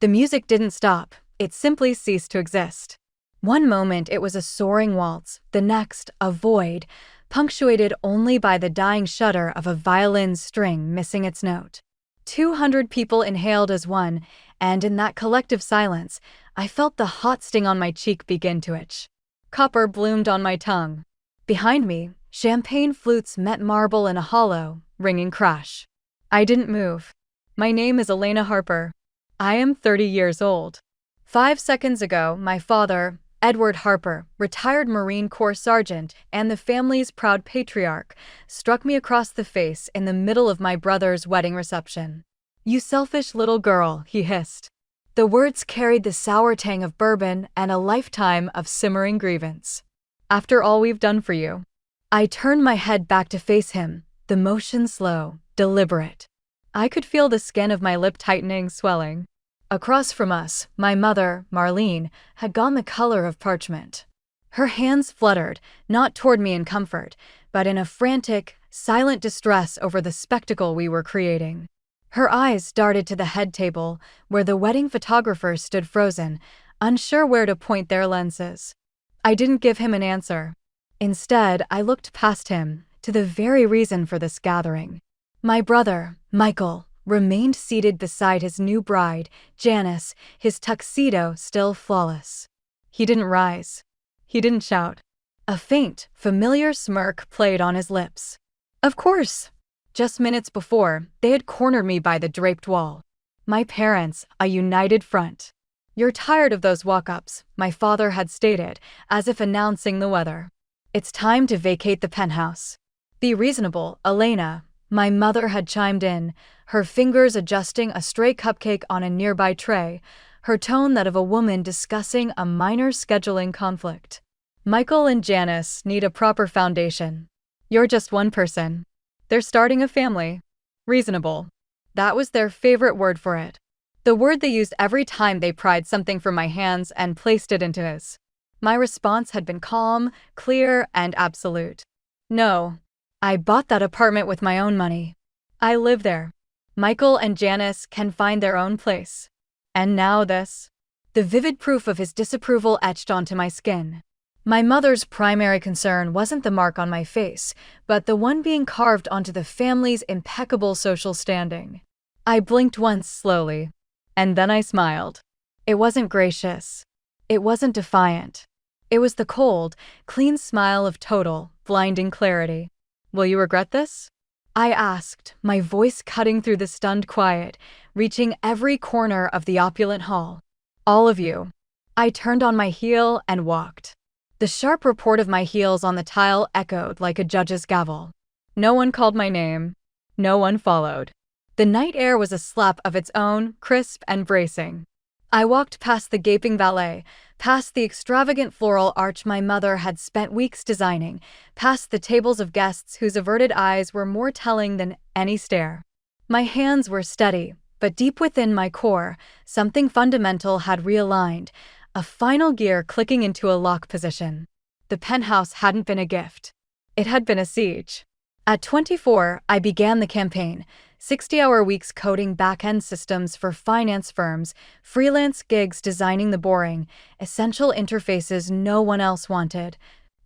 The music didn't stop, it simply ceased to exist. One moment it was a soaring waltz, the next a void, punctuated only by the dying shudder of a violin's string missing its note. 200 people inhaled as one, and in that collective silence, I felt the hot sting on my cheek begin to itch. Copper bloomed on my tongue. Behind me, champagne flutes met marble in a hollow, ringing crash. I didn't move. My name is Elena Harper. I am 30 years old. 5 seconds ago, my father, Edward Harper, retired Marine Corps sergeant and the family's proud patriarch, struck me across the face in the middle of my brother's wedding reception. "You selfish little girl," he hissed. The words carried the sour tang of bourbon and a lifetime of simmering grievance. "After all we've done for you." I turned my head back to face him, the motion slow, deliberate. I could feel the skin of my lip tightening, swelling. Across from us, my mother, Marlene, had gone the color of parchment. Her hands fluttered, not toward me in comfort, but in a frantic, silent distress over the spectacle we were creating. Her eyes darted to the head table, where the wedding photographers stood frozen, unsure where to point their lenses. I didn't give him an answer. Instead, I looked past him, to the very reason for this gathering. My brother, Michael, remained seated beside his new bride, Janice, his tuxedo still flawless. He didn't rise. He didn't shout. A faint, familiar smirk played on his lips. Of course. Just minutes before, they had cornered me by the draped wall. My parents, a united front. "You're tired of those walk-ups," my father had stated, as if announcing the weather. "It's time to vacate the penthouse." "Be reasonable, Elena," my mother had chimed in, her fingers adjusting a stray cupcake on a nearby tray, her tone that of a woman discussing a minor scheduling conflict. "Michael and Janice need a proper foundation. You're just one person. They're starting a family." Reasonable. That was their favorite word for it. The word they used every time they pried something from my hands and placed it into his. My response had been calm, clear, and absolute. "No. I bought that apartment with my own money. I live there. Michael and Janice can find their own place. And now this." The vivid proof of his disapproval etched onto my skin. My mother's primary concern wasn't the mark on my face, but the one being carved onto the family's impeccable social standing. I blinked once slowly, and then I smiled. It wasn't gracious. It wasn't defiant. It was the cold, clean smile of total, blinding clarity. "Will you regret this?" I asked, my voice cutting through the stunned quiet, reaching every corner of the opulent hall. "All of you." I turned on my heel and walked. The sharp report of my heels on the tile echoed like a judge's gavel. No one called my name. No one followed. The night air was a slap of its own, crisp and bracing. I walked past the gaping valet, past the extravagant floral arch my mother had spent weeks designing, past the tables of guests whose averted eyes were more telling than any stare. My hands were steady, but deep within my core, something fundamental had realigned, a final gear clicking into a lock position. The penthouse hadn't been a gift. It had been a siege. At 24, I began the campaign, 60-hour weeks coding back-end systems for finance firms, freelance gigs designing the boring, essential interfaces no one else wanted,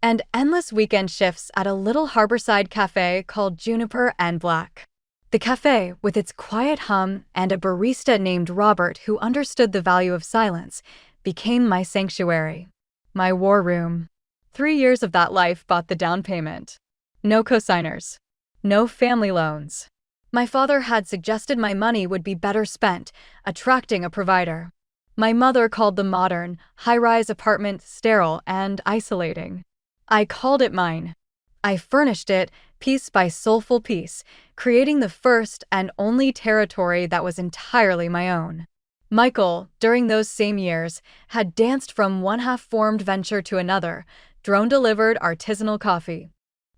and endless weekend shifts at a little harborside cafe called Juniper and Black. The cafe, with its quiet hum and a barista named Robert who understood the value of silence, became my sanctuary. My war room. 3 years of that life bought the down payment. No cosigners. No family loans. My father had suggested my money would be better spent, attracting a provider. My mother called the modern, high-rise apartment sterile and isolating. I called it mine. I furnished it, piece by soulful piece, creating the first and only territory that was entirely my own. Michael, during those same years, had danced from one half-formed venture to another, drone-delivered artisanal coffee,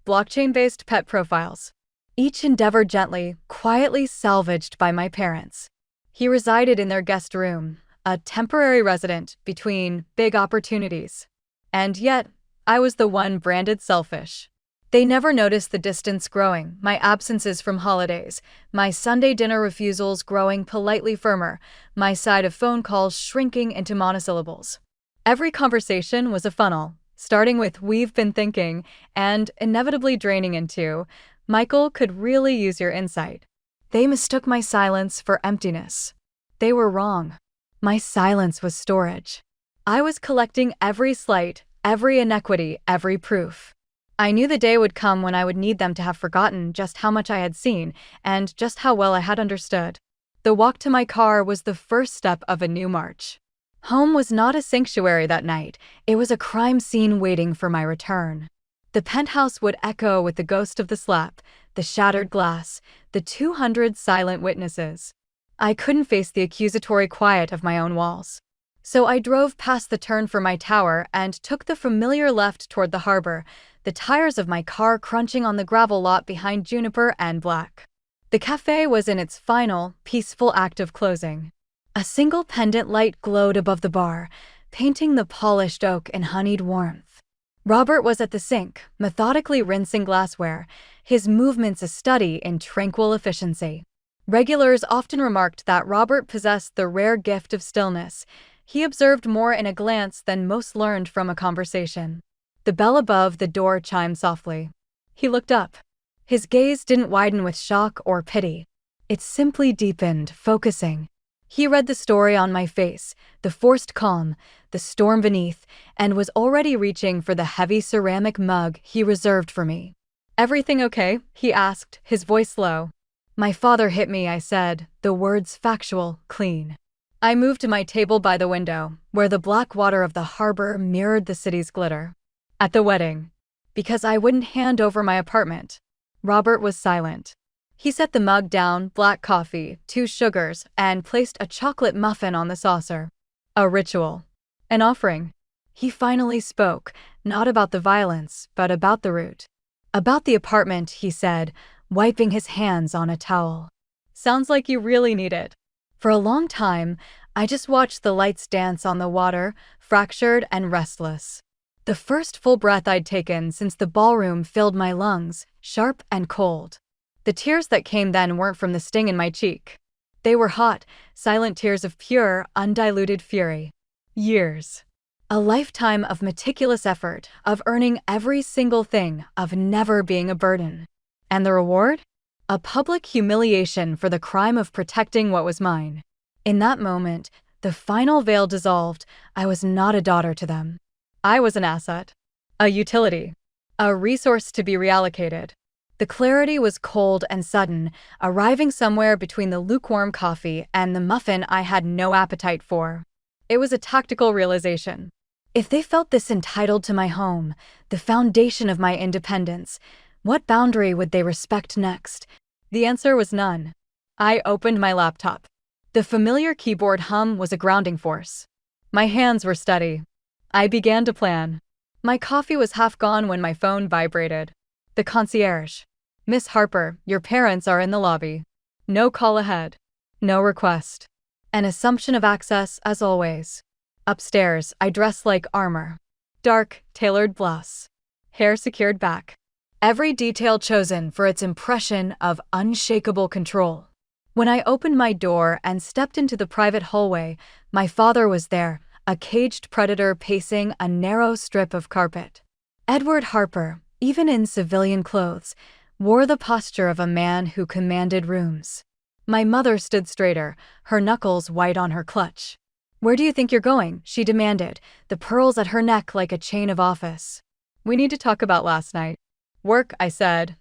blockchain-based pet profiles. Each endeavor gently, quietly salvaged by my parents. He resided in their guest room, a temporary resident between big opportunities. And yet, I was the one branded selfish. They never noticed the distance growing, my absences from holidays, my Sunday dinner refusals growing politely firmer, my side of phone calls shrinking into monosyllables. Every conversation was a funnel, starting with "we've been thinking" and inevitably draining into "Michael could really use your insight." They mistook my silence for emptiness. They were wrong. My silence was storage. I was collecting every slight, every inequity, every proof. I knew the day would come when I would need them to have forgotten just how much I had seen and just how well I had understood. The walk to my car was the first step of a new march. Home was not a sanctuary that night, it was a crime scene waiting for my return. The penthouse would echo with the ghost of the slap, the shattered glass, the 200 silent witnesses. I couldn't face the accusatory quiet of my own walls. So I drove past the turn for my tower and took the familiar left toward the harbor, the tires of my car crunching on the gravel lot behind Juniper and Black. The cafe was in its final, peaceful act of closing. A single pendant light glowed above the bar, painting the polished oak in honeyed warmth. Robert was at the sink, methodically rinsing glassware, his movements a study in tranquil efficiency. Regulars often remarked that Robert possessed the rare gift of stillness. He observed more in a glance than most learned from a conversation. The bell above the door chimed softly. He looked up. His gaze didn't widen with shock or pity. It simply deepened, focusing. He read the story on my face, the forced calm, the storm beneath, and was already reaching for the heavy ceramic mug he reserved for me. "Everything okay?" he asked, his voice low. "My father hit me," I said, the words factual, clean. I moved to my table by the window, where the black water of the harbor mirrored the city's glitter. "At the wedding." "Because I wouldn't hand over my apartment." Robert was silent. He set the mug down, black coffee, 2 sugars, and placed a chocolate muffin on the saucer. "A ritual. An offering." He finally spoke, not about the violence, but about the root. "About the apartment," he said, wiping his hands on a towel. "Sounds like you really need it." For a long time, I just watched the lights dance on the water, fractured and restless. The first full breath I'd taken since the ballroom filled my lungs, sharp and cold. The tears that came then weren't from the sting in my cheek. They were hot, silent tears of pure, undiluted fury. Years. A lifetime of meticulous effort, of earning every single thing, of never being a burden. And the reward? A public humiliation for the crime of protecting what was mine. In that moment, the final veil dissolved. I was not a daughter to them. I was an asset. A utility. A resource to be reallocated. The clarity was cold and sudden, arriving somewhere between the lukewarm coffee and the muffin I had no appetite for. It was a tactical realization. If they felt this entitled to my home, the foundation of my independence, what boundary would they respect next? The answer was none. I opened my laptop. The familiar keyboard hum was a grounding force. My hands were steady. I began to plan. My coffee was half gone when my phone vibrated. The concierge. "Miss Harper, your parents are in the lobby." No call ahead. No request. An assumption of access, as always. Upstairs, I dressed like armor. Dark, tailored blouse. Hair secured back. Every detail chosen for its impression of unshakable control. When I opened my door and stepped into the private hallway, my father was there, a caged predator pacing a narrow strip of carpet. Edward Harper, even in civilian clothes, wore the posture of a man who commanded rooms. My mother stood straighter, her knuckles white on her clutch. "Where do you think you're going?" she demanded, the pearls at her neck like a chain of office. "We need to talk about last night." "Work," I said,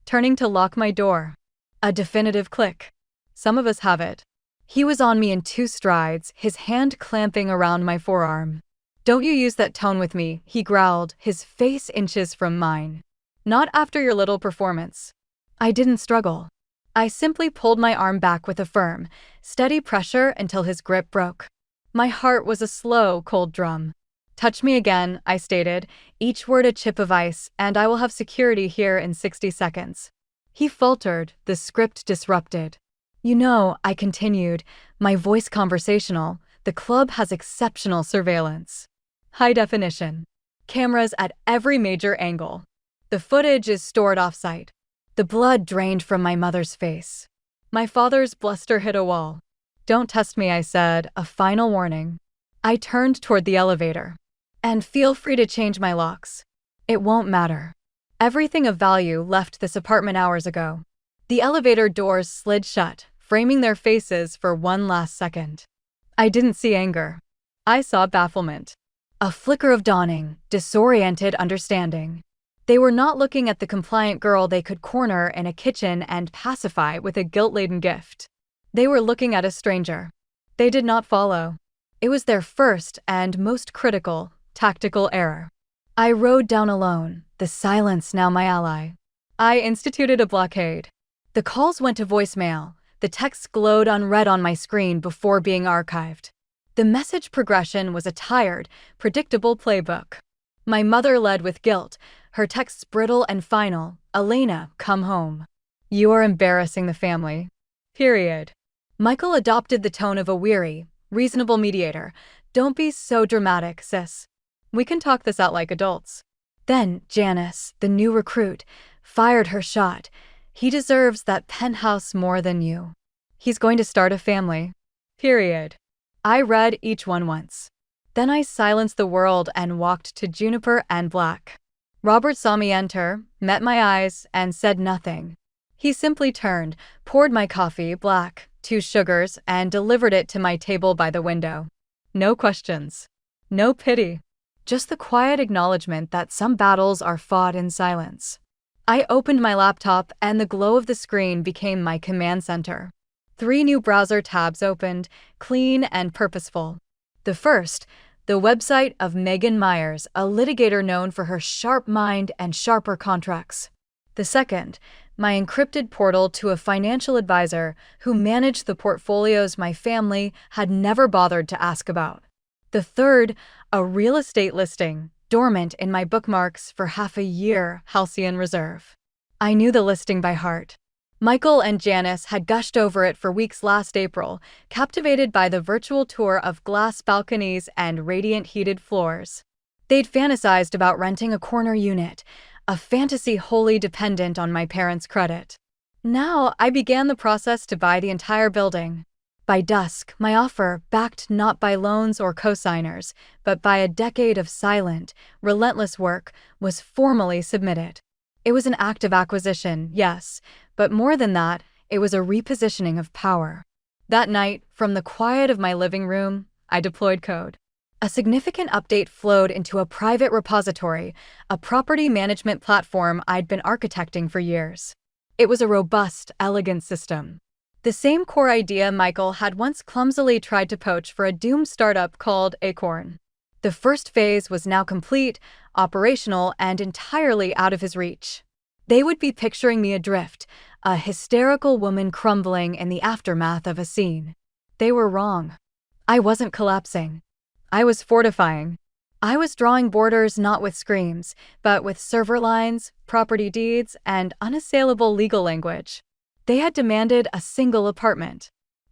turning to lock my door. A definitive click. Some of us have it. He was on me in 2 strides, his hand clamping around my forearm. "Don't you use that tone with me," he growled, his face inches from mine. "Not after your little performance." I didn't struggle. I simply pulled my arm back with a firm, steady pressure until his grip broke. My heart was a slow, cold drum. "Touch me again," I stated, each word a chip of ice, "and I will have security here in 60 seconds. He faltered, the script disrupted. "You know," I continued, my voice conversational, "the club has exceptional surveillance. High definition. Cameras at every major angle. The footage is stored off-site. The blood drained from my mother's face. My father's bluster hit a wall. "Don't test me," I said, a final warning. I turned toward the elevator. "And feel free to change my locks. It won't matter. Everything of value left this apartment hours ago." The elevator doors slid shut, framing their faces for one last second. I didn't see anger. I saw bafflement. A flicker of dawning, disoriented understanding. They were not looking at the compliant girl they could corner in a kitchen and pacify with a guilt-laden gift. They were looking at a stranger. They did not follow. It was their first and most critical, tactical error. I rode down alone, the silence now my ally. I instituted a blockade. The calls went to voicemail. The texts glowed unread on my screen before being archived. The message progression was a tired, predictable playbook. My mother led with guilt, her texts brittle and final. "Elena, come home. You are embarrassing the family. Period." Michael adopted the tone of a weary, reasonable mediator. "Don't be so dramatic, sis. We can talk this out like adults." Then Janice, the new recruit, fired her shot. "He deserves that penthouse more than you. He's going to start a family. Period." I read each one once. Then I silenced the world and walked to Juniper and Black. Robert saw me enter, met my eyes, and said nothing. He simply turned, poured my coffee, black, 2 sugars, and delivered it to my table by the window. No questions. No pity. Just the quiet acknowledgement that some battles are fought in silence. I opened my laptop and the glow of the screen became my command center. 3 new browser tabs opened, clean and purposeful. The first, the website of Megan Myers, a litigator known for her sharp mind and sharper contracts. The second, my encrypted portal to a financial advisor who managed the portfolios my family had never bothered to ask about. The third, a real estate listing, dormant in my bookmarks for half a year, Halcyon Reserve. I knew the listing by heart. Michael and Janice had gushed over it for weeks last April, captivated by the virtual tour of glass balconies and radiant heated floors. They'd fantasized about renting a corner unit, a fantasy wholly dependent on my parents' credit. Now I began the process to buy the entire building. By dusk, my offer, backed not by loans or cosigners, but by a decade of silent, relentless work, was formally submitted. It was an act of acquisition, yes, but more than that, it was a repositioning of power. That night, from the quiet of my living room, I deployed code. A significant update flowed into a private repository, a property management platform I'd been architecting for years. It was a robust, elegant system. The same core idea Michael had once clumsily tried to poach for a doomed startup called Acorn. The first phase was now complete, operational, and entirely out of his reach. They would be picturing me adrift, a hysterical woman crumbling in the aftermath of a scene. They were wrong. I wasn't collapsing. I was fortifying. I was drawing borders not with screams, but with server lines, property deeds, and unassailable legal language. They had demanded a single apartment.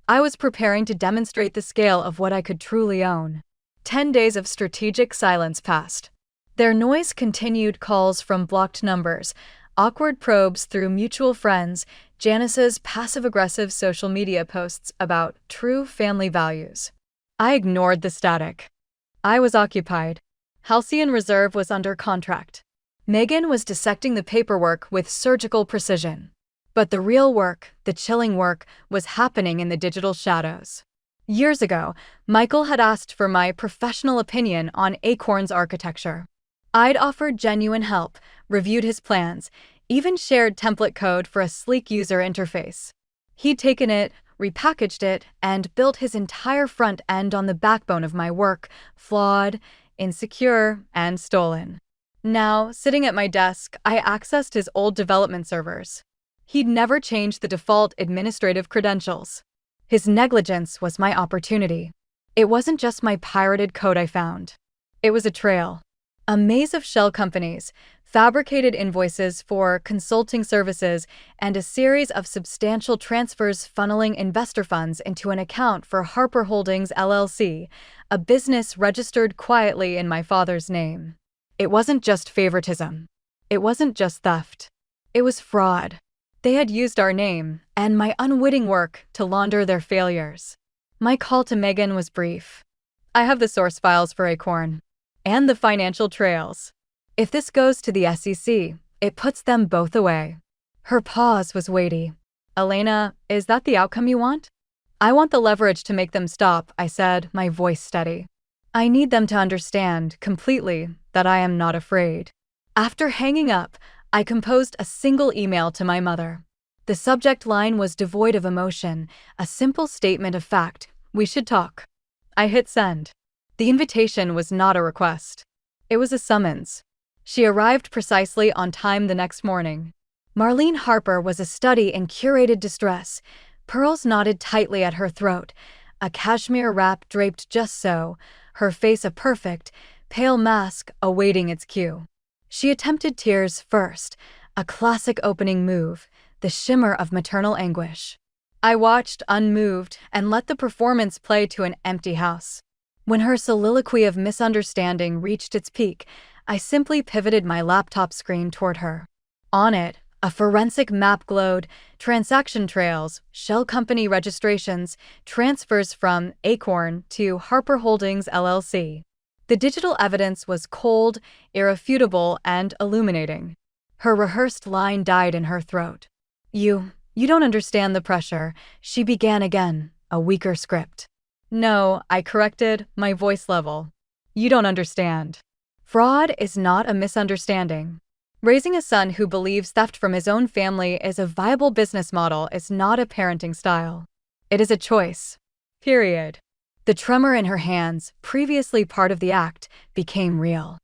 I was preparing to demonstrate the scale of what I could truly own. 10 days of strategic silence passed. Their noise continued, calls from blocked numbers, awkward probes through mutual friends, Janice's passive-aggressive social media posts about true family values. I ignored the static. I was occupied. Halcyon Reserve was under contract. Megan was dissecting the paperwork with surgical precision. But the real work, the chilling work, was happening in the digital shadows. Years ago, Michael had asked for my professional opinion on Acorn's architecture. I'd offered genuine help, reviewed his plans, even shared template code for a sleek user interface. He'd taken it, repackaged it, and built his entire front end on the backbone of my work, flawed, insecure, and stolen. Now, sitting at my desk, I accessed his old development servers. He'd never changed the default administrative credentials. His negligence was my opportunity. It wasn't just my pirated code I found. It was a trail. A maze of shell companies, fabricated invoices for consulting services, and a series of substantial transfers funneling investor funds into an account for Harper Holdings LLC, a business registered quietly in my father's name. It wasn't just favoritism. It wasn't just theft. It was fraud. They had used our name and my unwitting work to launder their failures. My call to Megan was brief. I have the source files for Acorn. And the financial trails. If this goes to the SEC, it puts them both away. Her pause was weighty. Elena, is that the outcome you want? I want the leverage to make them stop, I said, my voice steady. I need them to understand, completely, that I am not afraid. After hanging up, I composed a single email to my mother. The subject line was devoid of emotion, a simple statement of fact. We should talk. I hit send. The invitation was not a request. It was a summons. She arrived precisely on time the next morning. Marlene Harper was a study in curated distress, pearls knotted tightly at her throat, a cashmere wrap draped just so, her face a perfect, pale mask awaiting its cue. She attempted tears first, a classic opening move, the shimmer of maternal anguish. I watched unmoved and let the performance play to an empty house. When her soliloquy of misunderstanding reached its peak, I simply pivoted my laptop screen toward her. On it, a forensic map glowed, transaction trails, shell company registrations, transfers from Acorn to Harper Holdings LLC. The digital evidence was cold, irrefutable, and illuminating. Her rehearsed line died in her throat. You don't understand the pressure, she began again, a weaker script. No, I corrected, my voice level. You don't understand. Fraud is not a misunderstanding. Raising a son who believes theft from his own family is a viable business model is not a parenting style. It is a choice. Period. The tremor in her hands, previously part of the act, became real.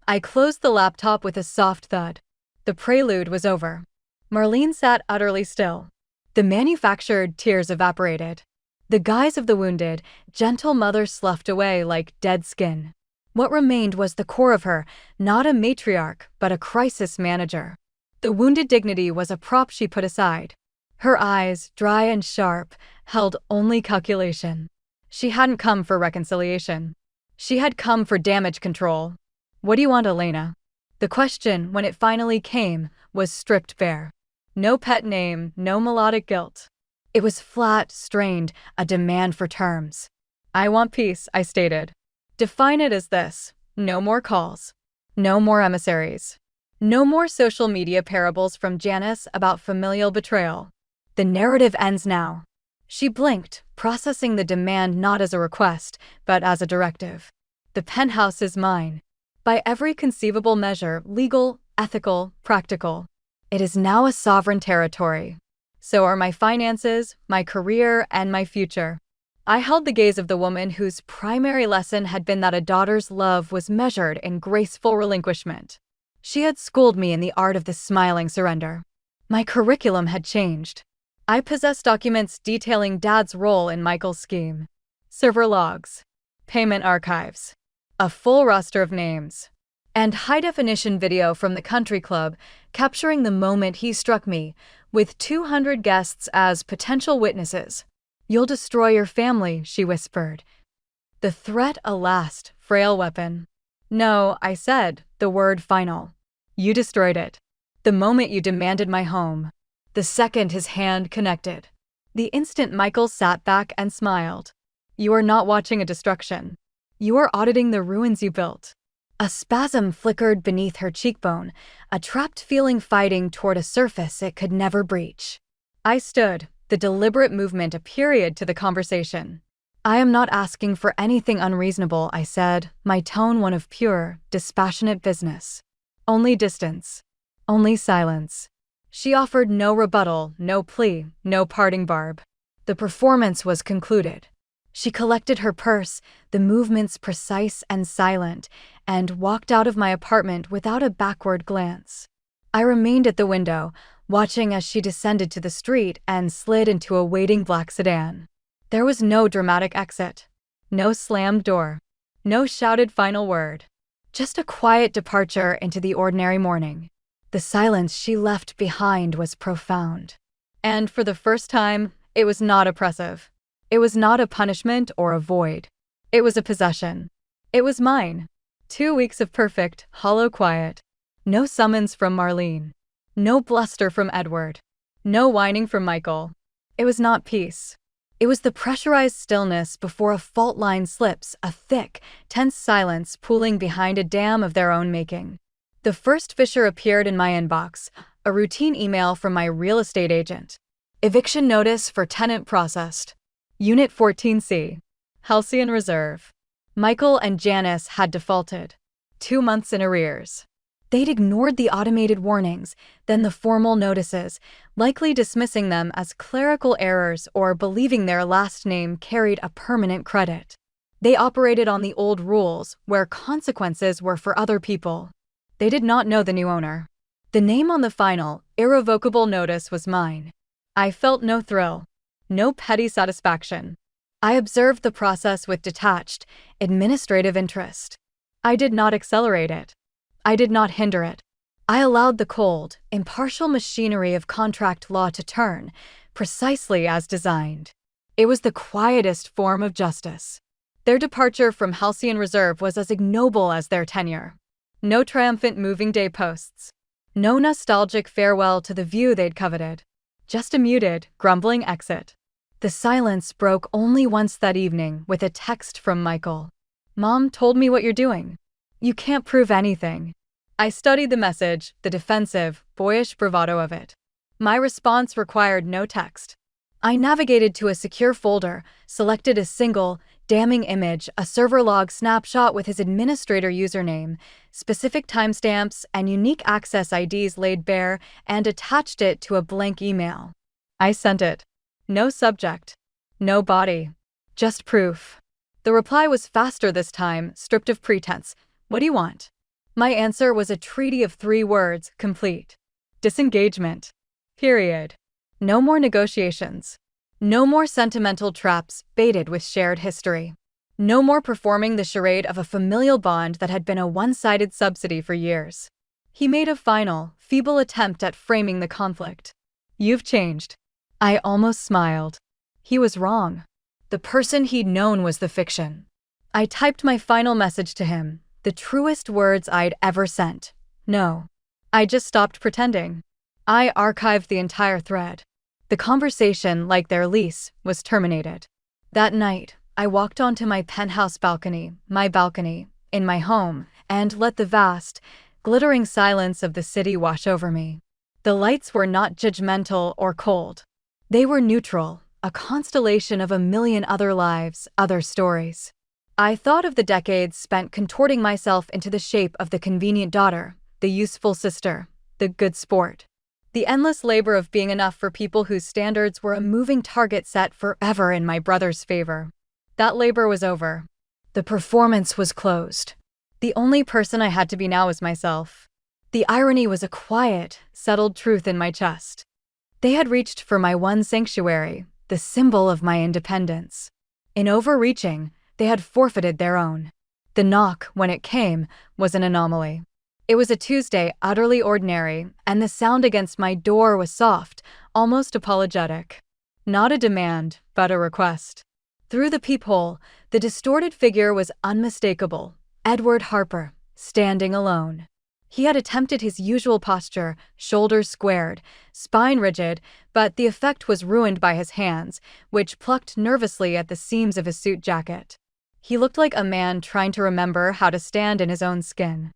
I closed the laptop with a soft thud. The prelude was over. Marlene sat utterly still. The manufactured tears evaporated. The guise of the wounded, gentle mother sloughed away like dead skin. What remained was the core of her, not a matriarch, but a crisis manager. The wounded dignity was a prop she put aside. Her eyes, dry and sharp, held only calculation. She hadn't come for reconciliation. She had come for damage control. What do you want, Elena? The question, when it finally came, was stripped bare. No pet name, no melodic guilt. It was flat, strained, a demand for terms. I want peace, I stated. Define it as this: no more calls. No more emissaries. No more social media parables from Janice about familial betrayal. The narrative ends now. She blinked, processing the demand not as a request, but as a directive. The penthouse is mine. By every conceivable measure, legal, ethical, practical. It is now a sovereign territory. So are my finances, my career, and my future. I held the gaze of the woman whose primary lesson had been that a daughter's love was measured in graceful relinquishment. She had schooled me in the art of the smiling surrender. My curriculum had changed. I possessed documents detailing Dad's role in Michael's scheme. Server logs. Payment archives. A full roster of names. And high-definition video from the country club capturing the moment he struck me, with 200 guests as potential witnesses. You'll destroy your family, she whispered. The threat a last, frail weapon. No, I said, the word final. You destroyed it. The moment you demanded my home. The second his hand connected. The instant Michael sat back and smiled. You are not watching a destruction. You are auditing the ruins you built. A spasm flickered beneath her cheekbone, a trapped feeling fighting toward a surface it could never breach. I stood, the deliberate movement a period to the conversation. I am not asking for anything unreasonable, I said, my tone one of pure, dispassionate business. Only distance. Only silence. She offered no rebuttal, no plea, no parting barb. The performance was concluded. She collected her purse, the movements precise and silent, and walked out of my apartment without a backward glance. I remained at the window, watching as she descended to the street and slid into a waiting black sedan. There was no dramatic exit. No slammed door. No shouted final word. Just a quiet departure into the ordinary morning. The silence she left behind was profound. And for the first time, it was not oppressive. It was not a punishment or a void. It was a possession. It was mine. 2 weeks of perfect, hollow quiet. No summons from Marlene. No bluster from Edward. No whining from Michael. It was not peace. It was the pressurized stillness before a fault line slips, a thick, tense silence pooling behind a dam of their own making. The first fissure appeared in my inbox, a routine email from my real estate agent. Eviction notice for tenant processed. Unit 14C. Halcyon Reserve. Michael and Janice had defaulted. 2 months in arrears. They'd ignored the automated warnings, then the formal notices, likely dismissing them as clerical errors or believing their last name carried a permanent credit. They operated on the old rules, where consequences were for other people. They did not know the new owner. The name on the final, irrevocable notice was mine. I felt no thrill, no petty satisfaction. I observed the process with detached, administrative interest. I did not accelerate it. I did not hinder it. I allowed the cold, impartial machinery of contract law to turn, precisely as designed. It was the quietest form of justice. Their departure from Halcyon Reserve was as ignoble as their tenure. No triumphant moving day posts. No nostalgic farewell to the view they'd coveted. Just a muted, grumbling exit. The silence broke only once that evening with a text from Michael. "Mom told me what you're doing. You can't prove anything." I studied the message, the defensive, boyish bravado of it. My response required no text. I navigated to a secure folder, selected a single, damning image, a server log snapshot with his administrator username, specific timestamps, and unique access IDs laid bare, and attached it to a blank email. I sent it. No subject. No body. Just proof. The reply was faster this time, stripped of pretense. "What do you want?" My answer was a treaty of 3 words, complete. Disengagement. Period. No more negotiations. No more sentimental traps baited with shared history. No more performing the charade of a familial bond that had been a one-sided subsidy for years. He made a final, feeble attempt at framing the conflict. "You've changed." I almost smiled. He was wrong. The person he'd known was the fiction. I typed my final message to him, the truest words I'd ever sent. No. I just stopped pretending. I archived the entire thread. The conversation, like their lease, was terminated. That night, I walked onto my penthouse balcony, in my home, and let the vast, glittering silence of the city wash over me. The lights were not judgmental or cold. They were neutral, a constellation of a million other lives, other stories. I thought of the decades spent contorting myself into the shape of the convenient daughter, the useful sister, the good sport. The endless labor of being enough for people whose standards were a moving target set forever in my brother's favor. That labor was over. The performance was closed. The only person I had to be now was myself. The irony was a quiet, settled truth in my chest. They had reached for my one sanctuary, the symbol of my independence. In overreaching, they had forfeited their own. The knock, when it came, was an anomaly. It was a Tuesday, utterly ordinary, and the sound against my door was soft, almost apologetic. Not a demand, but a request. Through the peephole, the distorted figure was unmistakable. Edward Harper, standing alone. He had attempted his usual posture, shoulders squared, spine rigid, but the effect was ruined by his hands, which plucked nervously at the seams of his suit jacket. He looked like a man trying to remember how to stand in his own skin.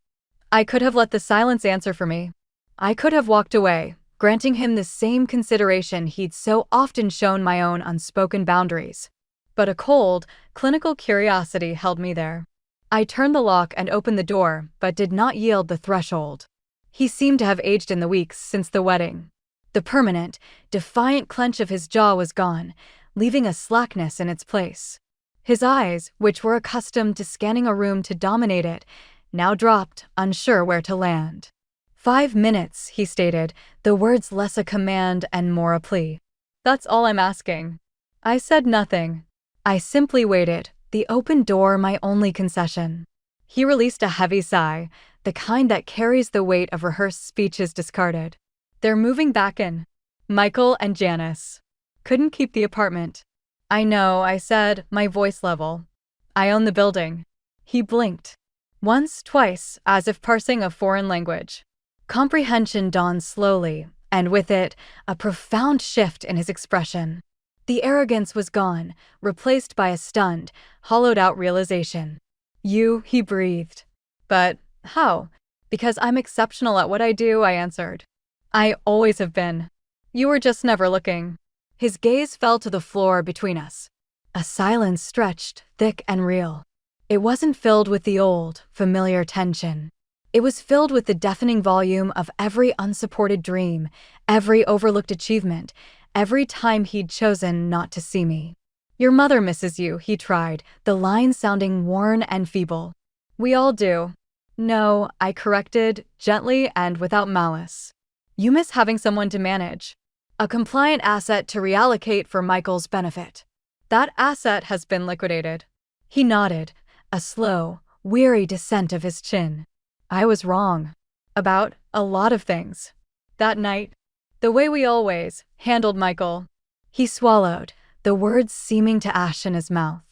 I could have let the silence answer for me. I could have walked away, granting him the same consideration he'd so often shown my own unspoken boundaries. But a cold, clinical curiosity held me there. I turned the lock and opened the door, but did not yield the threshold. He seemed to have aged in the weeks since the wedding. The permanent, defiant clench of his jaw was gone, leaving a slackness in its place. His eyes, which were accustomed to scanning a room to dominate it, now dropped, unsure where to land. 5 minutes, he stated, the words less a command and more a plea. "That's all I'm asking." I said nothing. I simply waited, the open door my only concession. He released a heavy sigh, the kind that carries the weight of rehearsed speeches discarded. "They're moving back in. Michael and Janice. Couldn't keep the apartment." "I know," I said, my voice level. "I own the building." He blinked. Once, twice, as if parsing a foreign language. Comprehension dawned slowly, and with it, a profound shift in his expression. The arrogance was gone, replaced by a stunned, hollowed-out realization. "You," he breathed. "But how?" "Because I'm exceptional at what I do," I answered. "I always have been. You were just never looking." His gaze fell to the floor between us. A silence stretched, thick and real. It wasn't filled with the old, familiar tension. It was filled with the deafening volume of every unsupported dream, every overlooked achievement, every time he'd chosen not to see me. "Your mother misses you," he tried, the line sounding worn and feeble. "We all do." "No," I corrected, gently and without malice. "You miss having someone to manage. A compliant asset to reallocate for Michael's benefit. That asset has been liquidated." He nodded, a slow, weary descent of his chin. I was wrong. About a lot of things. That night, the way we always handled Michael. He swallowed, the words seeming to ash in his mouth.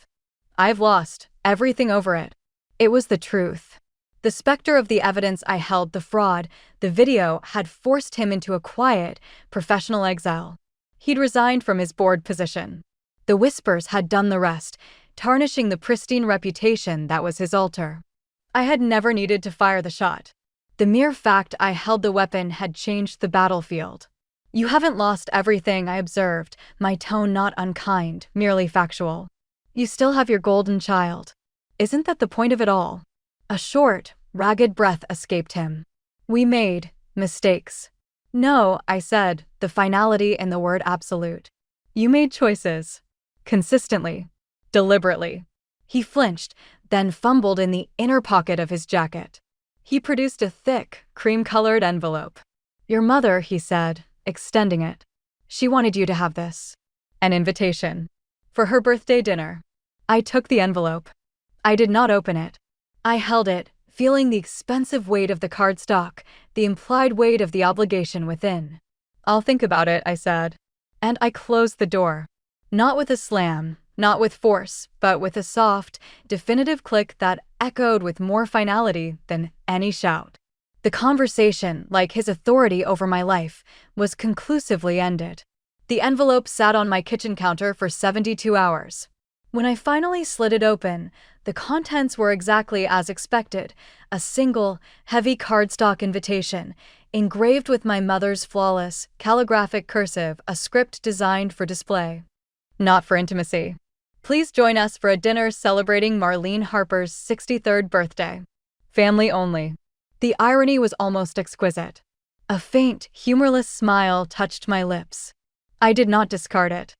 "I've lost everything over it." It was the truth. The specter of the evidence I held, the fraud, the video, had forced him into a quiet, professional exile. He'd resigned from his board position. The whispers had done the rest, tarnishing the pristine reputation that was his altar. I had never needed to fire the shot. The mere fact I held the weapon had changed the battlefield. "You haven't lost everything," I observed, my tone not unkind, merely factual. "You still have your golden child. Isn't that the point of it all?" A short, ragged breath escaped him. "We made mistakes." "No," I said, the finality in the word absolute. "You made choices. Consistently. Deliberately." He flinched, then fumbled in the inner pocket of his jacket. He produced a thick, cream-colored envelope. "Your mother," he said, extending it. "She wanted you to have this. An invitation. For her birthday dinner." I took the envelope. I did not open it. I held it, feeling the expensive weight of the cardstock, the implied weight of the obligation within. "I'll think about it," I said. And I closed the door. Not with a slam, not with force, but with a soft, definitive click that echoed with more finality than any shout. The conversation, like his authority over my life, was conclusively ended. The envelope sat on my kitchen counter for 72 hours. When I finally slid it open, the contents were exactly as expected, a single, heavy cardstock invitation, engraved with my mother's flawless, calligraphic cursive, a script designed for display. Not for intimacy. "Please join us for a dinner celebrating Marlene Harper's 63rd birthday. Family only." The irony was almost exquisite. A faint, humorless smile touched my lips. I did not discard it.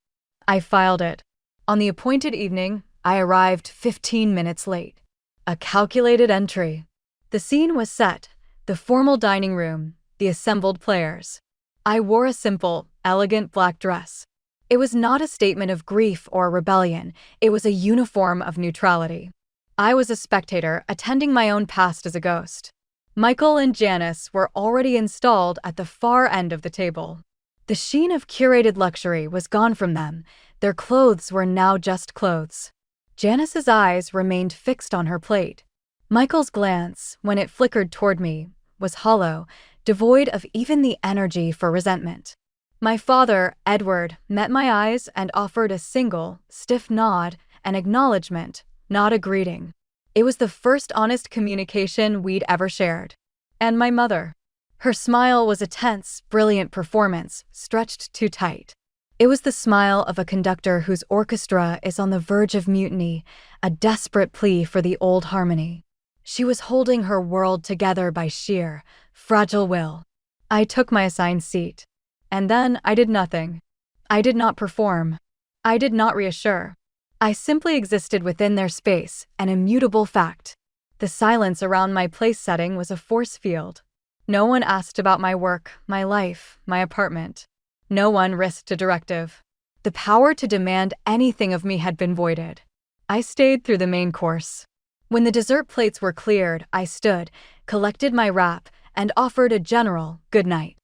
I filed it. On the appointed evening, I arrived 15 minutes late. A calculated entry. The scene was set, the formal dining room, the assembled players. I wore a simple, elegant black dress. It was not a statement of grief or rebellion, it was a uniform of neutrality. I was a spectator, attending my own past as a ghost. Michael and Janice were already installed at the far end of the table. The sheen of curated luxury was gone from them, their clothes were now just clothes. Janice's eyes remained fixed on her plate. Michael's glance, when it flickered toward me, was hollow, devoid of even the energy for resentment. My father, Edward, met my eyes and offered a single, stiff nod, an acknowledgement, not a greeting. It was the first honest communication we'd ever shared. And my mother. Her smile was a tense, brilliant performance, stretched too tight. It was the smile of a conductor whose orchestra is on the verge of mutiny, a desperate plea for the old harmony. She was holding her world together by sheer, fragile will. I took my assigned seat. And then I did nothing. I did not perform. I did not reassure. I simply existed within their space, an immutable fact. The silence around my place setting was a force field. No one asked about my work, my life, my apartment. No one risked a directive. The power to demand anything of me had been voided. I stayed through the main course. When the dessert plates were cleared, I stood, collected my wrap, and offered a general good night.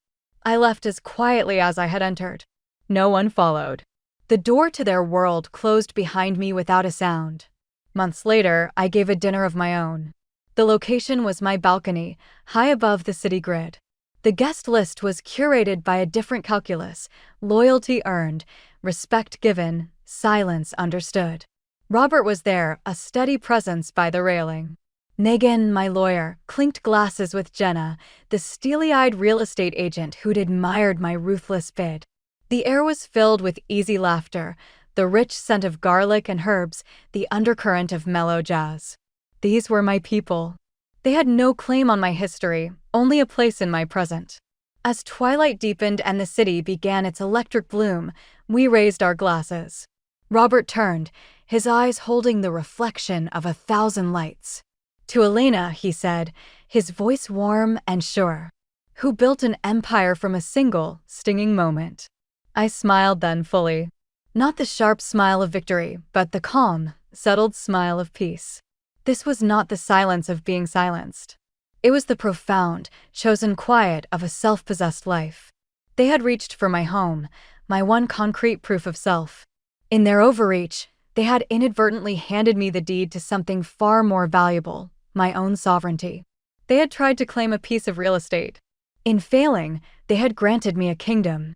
I left as quietly as I had entered. No one followed. The door to their world closed behind me without a sound. Months later, I gave a dinner of my own. The location was my balcony, high above the city grid. The guest list was curated by a different calculus: loyalty earned, respect given, silence understood. Robert was there, a steady presence by the railing. Negan, my lawyer, clinked glasses with Jenna, the steely-eyed real estate agent who'd admired my ruthless bid. The air was filled with easy laughter, the rich scent of garlic and herbs, the undercurrent of mellow jazz. These were my people. They had no claim on my history, only a place in my present. As twilight deepened and the city began its electric bloom, we raised our glasses. Robert turned, his eyes holding the reflection of 1,000 lights. To Elena, he said, his voice warm and sure, who built an empire from a single, stinging moment. I smiled then fully. Not the sharp smile of victory, but the calm, settled smile of peace. This was not the silence of being silenced. It was the profound, chosen quiet of a self-possessed life. They had reached for my home, my one concrete proof of self. In their overreach, they had inadvertently handed me the deed to something far more valuable, my own sovereignty. They had tried to claim a piece of real estate. In failing, they had granted me a kingdom.